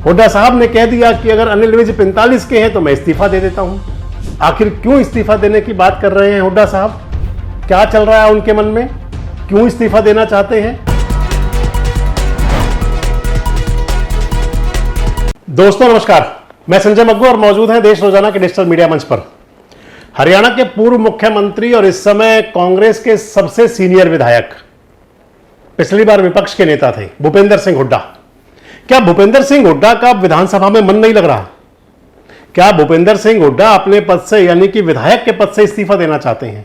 हुड्डा साहब ने कह दिया कि अगर अनिल विज 45 के हैं तो मैं इस्तीफा दे देता हूं। आखिर क्यों इस्तीफा देने की बात कर रहे हैं हुड्डा साहब? क्या चल रहा है उनके मन में? क्यों इस्तीफा देना चाहते हैं? दोस्तों नमस्कार, मैं संजय मग्गू और मौजूद हैं देश रोजाना के डिजिटल मीडिया मंच पर। हरियाणा के पूर्व मुख्यमंत्री और इस समय कांग्रेस के सबसे सीनियर विधायक, पिछली बार विपक्ष के नेता थे, भूपेंद्र सिंह हुड्डा। क्या भूपेंद्र सिंह हुड्डा का विधानसभा में मन नहीं लग रहा? क्या भूपेंद्र सिंह हुड्डा अपने पद से यानी कि विधायक के पद से इस्तीफा देना चाहते हैं?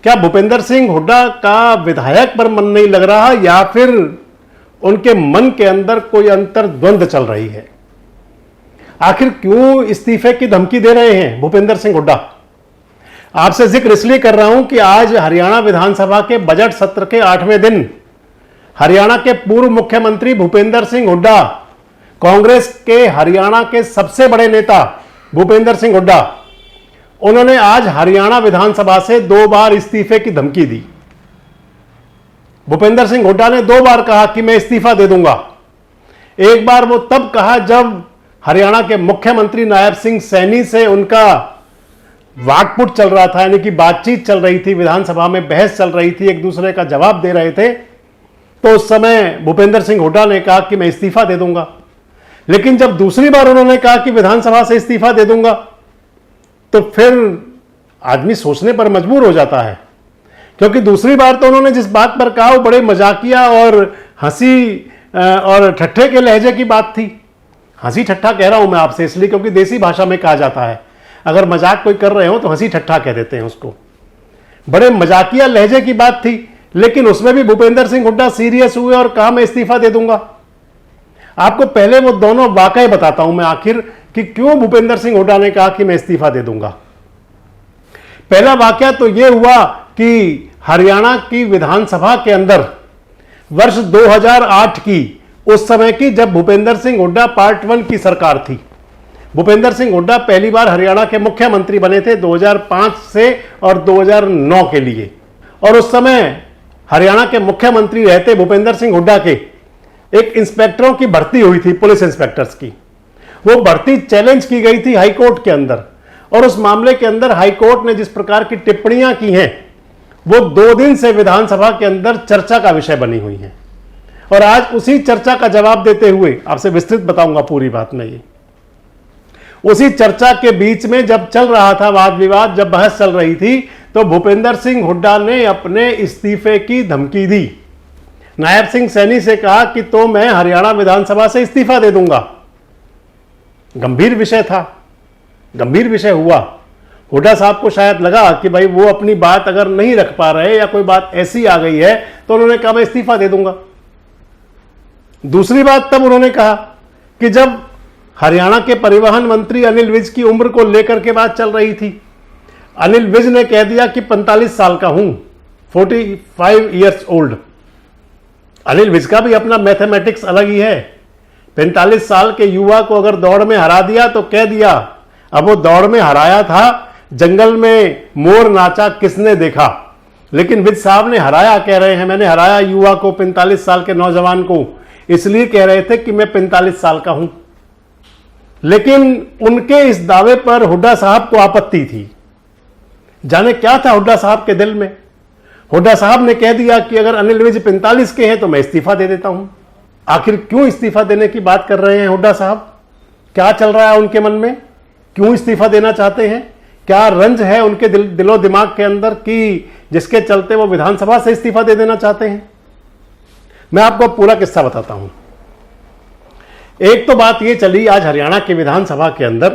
क्या भूपेंद्र सिंह हुड्डा का विधायक पर मन नहीं लग रहा या फिर उनके मन के अंदर कोई अंतर्द्वंद चल रही है? आखिर क्यों इस्तीफे की धमकी दे रहे हैं भूपेंद्र सिंह हुड्डा? आपसे जिक्र इसलिए कर रहा हूं कि आज हरियाणा विधानसभा के बजट सत्र के 8वें दिन हरियाणा के पूर्व मुख्यमंत्री भूपेंद्र सिंह हुड्डा, कांग्रेस के हरियाणा के सबसे बड़े नेता भूपेंद्र सिंह हुड्डा, उन्होंने आज हरियाणा विधानसभा से 2 बार इस्तीफे की धमकी दी। भूपेंद्र सिंह हुड्डा ने 2 बार कहा कि मैं इस्तीफा दे दूंगा। एक बार वो तब कहा जब हरियाणा के मुख्यमंत्री नायब सिंह सैनी से उनका वाकपुट चल रहा था, यानी कि बातचीत चल रही थी, विधानसभा में बहस चल रही थी, एक दूसरे का जवाब दे रहे थे, तो उस समय भूपेंद्र सिंह हुड्डा ने कहा कि मैं इस्तीफा दे दूंगा। लेकिन जब दूसरी बार उन्होंने कहा कि विधानसभा से इस्तीफा दे दूंगा, तो फिर आदमी सोचने पर मजबूर हो जाता है, क्योंकि दूसरी बार तो उन्होंने जिस बात पर कहा वो बड़े मजाकिया और हंसी और ठट्ठे के लहजे की बात थी। हंसी ठट्ठा कह रहा हूं मैं आपसे इसलिए क्योंकि देसी भाषा में कहा जाता है, अगर मजाक कोई कर रहे हो तो हंसी ठट्ठा कह देते हैं उसको। बड़े मजाकिया लहजे की बात थी, लेकिन उसमें भी भूपेंद्र सिंह हुड्डा सीरियस हुए और कहा मैं इस्तीफा दे दूंगा। आपको पहले वो दोनों वाकये बताता हूं मैं आखिर कि क्यों भूपेंद्र सिंह हुड्डा ने कहा कि मैं इस्तीफा दे दूंगा। पहला वाकया तो यह हुआ कि हरियाणा की विधानसभा के अंदर वर्ष 2008 की, उस समय की, जब भूपेंद्र सिंह हुड्डा पार्ट 1 की सरकार थी। भूपेंद्र सिंह हुड्डा पहली बार हरियाणा के मुख्यमंत्री बने थे 2005 से और 2009 के लिए, और उस समय हरियाणा के मुख्यमंत्री रहते भूपेंद्र सिंह हुड्डा के एक इंस्पेक्टरों की भर्ती हुई थी, पुलिस इंस्पेक्टर्स की। वो भर्ती चैलेंज की गई थी हाईकोर्ट के अंदर, और उस मामले के अंदर हाईकोर्ट ने जिस प्रकार की टिप्पणियां की हैं वो 2 दिन से विधानसभा के अंदर चर्चा का विषय बनी हुई हैं। और आज उसी चर्चा का जवाब देते हुए आपसे विस्तृत बताऊंगा पूरी बात में। ये उसी चर्चा के बीच में जब चल रहा था वाद विवाद, जब बहस चल रही थी, तो भूपेंद्र सिंह हुड्डा ने अपने इस्तीफे की धमकी दी। नायब सिंह सैनी से कहा कि तो मैं हरियाणा विधानसभा से इस्तीफा दे दूंगा। गंभीर विषय था, गंभीर विषय हुआ। हुड्डा साहब को शायद लगा कि भाई वो अपनी बात अगर नहीं रख पा रहे या कोई बात ऐसी आ गई है, तो उन्होंने कहा मैं इस्तीफा दे दूंगा। दूसरी बात तब उन्होंने कहा कि जब हरियाणा के परिवहन मंत्री अनिल विज की उम्र को लेकर के बात चल रही थी, अनिल विज ने कह दिया कि 45 साल का हूं, 45 ईयर्स ओल्ड। अनिल विज का भी अपना मैथमेटिक्स अलग ही है। 45 साल के युवा को अगर दौड़ में हरा दिया तो कह दिया, अब वो दौड़ में हराया था, जंगल में मोर नाचा किसने देखा, लेकिन विज साहब ने हराया, कह रहे हैं मैंने हराया युवा को, 45 साल के नौजवान को, इसलिए कह रहे थे कि मैं 45 साल का हूं। लेकिन उनके इस दावे पर हुड्डा साहब को आपत्ति थी। जाने क्या था हुड्डा साहब के दिल में। हुड्डा साहब ने कह दिया कि अगर अनिल विज 45 के हैं तो मैं इस्तीफा दे देता हूं। आखिर क्यों इस्तीफा देने की बात कर रहे हैं हुड्डा साहब? क्या चल रहा है उनके मन में? क्यों इस्तीफा देना चाहते हैं? क्या रंज है उनके दिलो दिमाग के अंदर कि जिसके चलते वो विधानसभा से इस्तीफा दे देना चाहते हैं? मैं आपको पूरा किस्सा बताता हूं। एक तो बात यह चली, आज हरियाणा के विधानसभा के अंदर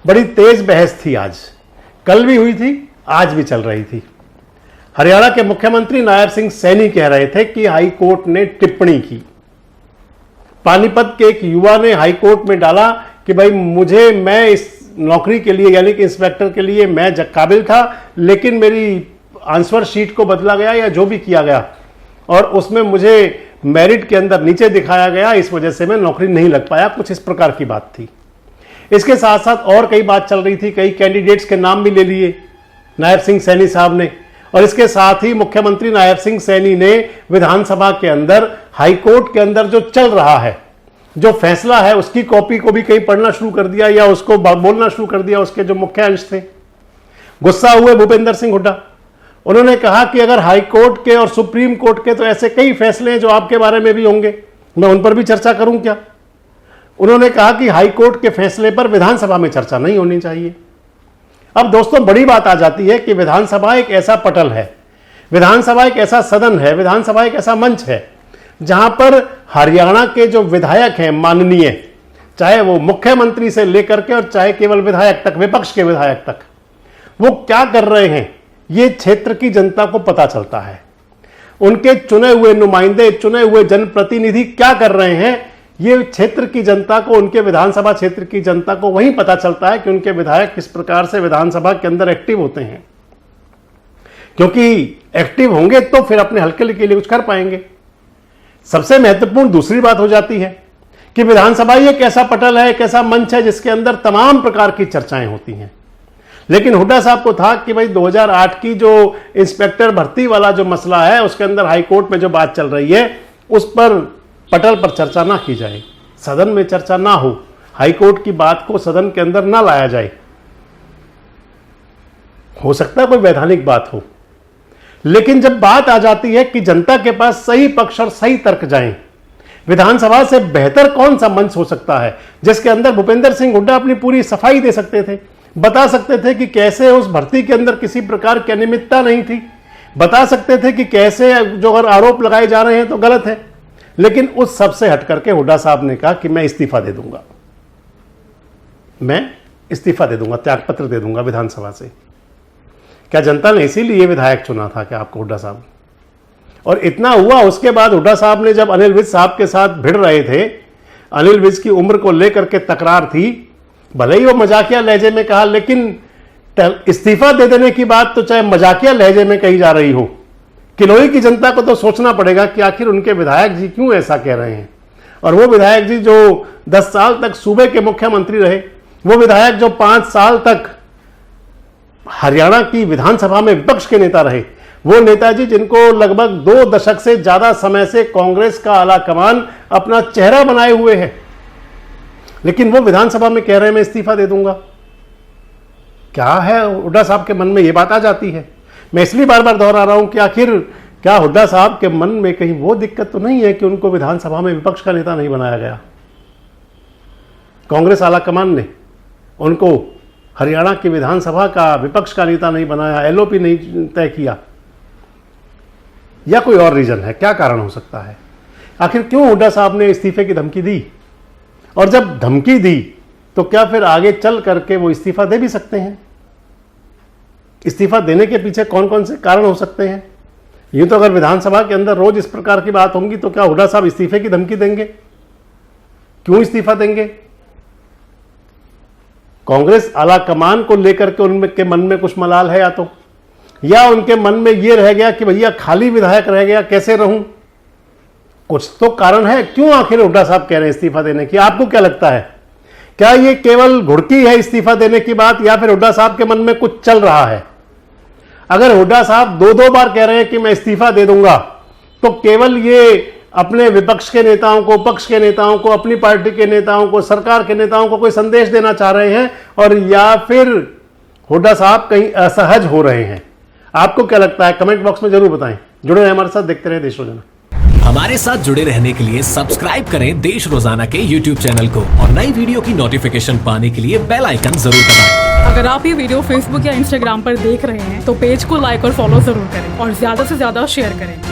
बड़ी तेज बहस थी। आज, कल भी हुई थी, आज भी चल रही थी। हरियाणा के मुख्यमंत्री नायब सिंह सैनी कह रहे थे कि हाईकोर्ट ने टिप्पणी की। पानीपत के एक युवा ने हाईकोर्ट में डाला कि भाई मैं इस नौकरी के लिए यानी कि इंस्पेक्टर के लिए मैं काबिल था, लेकिन मेरी आंसर शीट को बदला गया या जो भी किया गया और उसमें मुझे मेरिट के अंदर नीचे दिखाया गया, इस वजह से मैं नौकरी नहीं लग पाया। कुछ इस प्रकार की बात थी। इसके साथ साथ और कई बात चल रही थी, कई कैंडिडेट्स के नाम भी ले लिए नायब सिंह सैनी साहब ने, और इसके साथ ही मुख्यमंत्री नायब सिंह सैनी ने विधानसभा के अंदर हाईकोर्ट के अंदर जो चल रहा है जो फैसला है उसकी कॉपी को भी कहीं पढ़ना शुरू कर दिया या उसको बोलना शुरू कर दिया, उसके जो मुख्य अंश थे। गुस्सा हुए भूपेंद्र सिंह हुड्डा, उन्होंने कहा कि अगर हाई कोर्ट के और सुप्रीम कोर्ट के तो ऐसे कई फैसले हैं जो आपके बारे में भी होंगे, मैं उन पर भी चर्चा करूं क्या। उन्होंने कहा कि हाई कोर्ट के फैसले पर विधानसभा में चर्चा नहीं होनी चाहिए। अब दोस्तों बड़ी बात आ जाती है कि विधानसभा एक ऐसा पटल है, विधानसभा एक ऐसा सदन है, विधानसभा एक ऐसा मंच है जहां पर हरियाणा के जो विधायक हैं माननीय, चाहे वो मुख्यमंत्री से लेकर के और चाहे केवल विधायक तक, विपक्ष के विधायक तक, वो क्या कर रहे हैं ये क्षेत्र की जनता को पता चलता है। उनके चुने हुए नुमाइंदे, चुने हुए जनप्रतिनिधि क्या कर रहे हैं ये क्षेत्र की जनता को, उनके विधानसभा क्षेत्र की जनता को वहीं पता चलता है कि उनके विधायक किस प्रकार से विधानसभा के अंदर एक्टिव होते हैं, क्योंकि एक्टिव होंगे तो फिर अपने हल्के के लिए कुछ कर पाएंगे। सबसे महत्वपूर्ण दूसरी बात हो जाती है कि विधानसभा एक ऐसा पटल है, एक ऐसा मंच है जिसके अंदर तमाम प्रकार की चर्चाएं होती हैं। लेकिन हुड्डा साहब को था कि भाई 2008 की जो इंस्पेक्टर भर्ती वाला जो मसला है उसके अंदर हाई कोर्ट में जो बात चल रही है उस पर पटल पर चर्चा ना की जाए, सदन में चर्चा ना हो, हाई कोर्ट की बात को सदन के अंदर ना लाया जाए। हो सकता है कोई वैधानिक बात हो, लेकिन जब बात आ जाती है कि जनता के पास सही पक्ष और सही तर्क जाएं, विधानसभा से बेहतर कौन सा मंच हो सकता है जिसके अंदर भूपेंद्र सिंह हुड्डा अपनी पूरी सफाई दे सकते थे, बता सकते थे कि कैसे उस भर्ती के अंदर किसी प्रकार की अनियमितता नहीं थी, बता सकते थे कि कैसे जो अगर आरोप लगाए जा रहे हैं तो गलत है। लेकिन उस सब से हट करके हुड्डा साहब ने कहा कि मैं इस्तीफा दे दूंगा, मैं इस्तीफा दे दूंगा, त्यागपत्र दे दूंगा विधानसभा से। क्या जनता ने इसीलिए विधायक चुना था क्या आपको हुड्डा साहब? और इतना हुआ, उसके बाद हुड्डा साहब ने जब अनिल विज साहब के साथ भिड़ रहे थे, अनिल विज की उम्र को लेकर के तकरार थी, भले ही वो मजाकिया लहजे में कहा, लेकिन इस्तीफा दे देने की बात तो चाहे मजाकिया लहजे में कही जा रही हो, किलोई की जनता को तो सोचना पड़ेगा कि आखिर उनके विधायक जी क्यों ऐसा कह रहे हैं। और वो विधायक जी जो 10 साल तक सूबे के मुख्यमंत्री रहे, वो विधायक जो 5 साल तक हरियाणा की विधानसभा में विपक्ष के नेता रहे, वो नेताजी जिनको लगभग 2 दशक से ज्यादा समय से कांग्रेस का आला कमान अपना चेहरा बनाए हुए है, लेकिन वो विधानसभा में कह रहे हैं मैं इस्तीफा दे दूंगा। क्या है हुड्डा साहब के मन में, ये बात आ जाती है। मैं इसलिए बार बार दोहरा रहा हूं कि आखिर क्या हुड्डा साहब के मन में कहीं वो दिक्कत तो नहीं है कि उनको विधानसभा में विपक्ष का नेता नहीं बनाया गया? कांग्रेस आला कमान ने उनको हरियाणा की विधानसभा का विपक्ष का नेता नहीं बनाया, एलओपी नहीं तय किया, या कोई और रीजन है? क्या कारण हो सकता है? आखिर क्यों हुड्डा साहब ने इस्तीफे की धमकी दी? और जब धमकी दी तो क्या फिर आगे चल करके वो इस्तीफा दे भी सकते हैं? इस्तीफा देने के पीछे कौन कौन से कारण हो सकते हैं? यूं तो अगर विधानसभा के अंदर रोज इस प्रकार की बात होंगी तो क्या हुड्डा साहब इस्तीफे की धमकी देंगे? क्यों इस्तीफा देंगे? कांग्रेस आला कमान को लेकर के उनके मन में कुछ मलाल है, या उनके मन में यह रह गया कि भैया खाली विधायक रह गया, कैसे रहूं? कुछ तो कारण है क्यों आखिर हुड्डा साहब कह रहे हैं इस्तीफा देने की। आपको क्या लगता है, क्या ये केवल घुड़की है इस्तीफा देने की बात, या फिर हुड्डा साहब के मन में कुछ चल रहा है? अगर हुड्डा साहब 2 बार कह रहे हैं कि मैं इस्तीफा दे दूंगा, तो केवल ये अपने विपक्ष के नेताओं को, पक्ष के नेताओं को, अपनी पार्टी के नेताओं को, सरकार के नेताओं को कोई संदेश देना चाह रहे हैं, और या फिर हुड्डा साहब कहीं असहज हो रहे हैं? आपको क्या लगता है? कमेंट बॉक्स में जरूर बताएं। जुड़े रहें हमारे साथ, देखते रहे देश रोजाना। हमारे साथ जुड़े रहने के लिए सब्सक्राइब करें देश रोजाना के YouTube चैनल को, और नई वीडियो की नोटिफिकेशन पाने के लिए बेल आइकन जरूर दबाएं। अगर आप ये वीडियो Facebook या Instagram पर देख रहे हैं तो पेज को लाइक और फॉलो जरूर करें और ज्यादा से ज्यादा शेयर करें।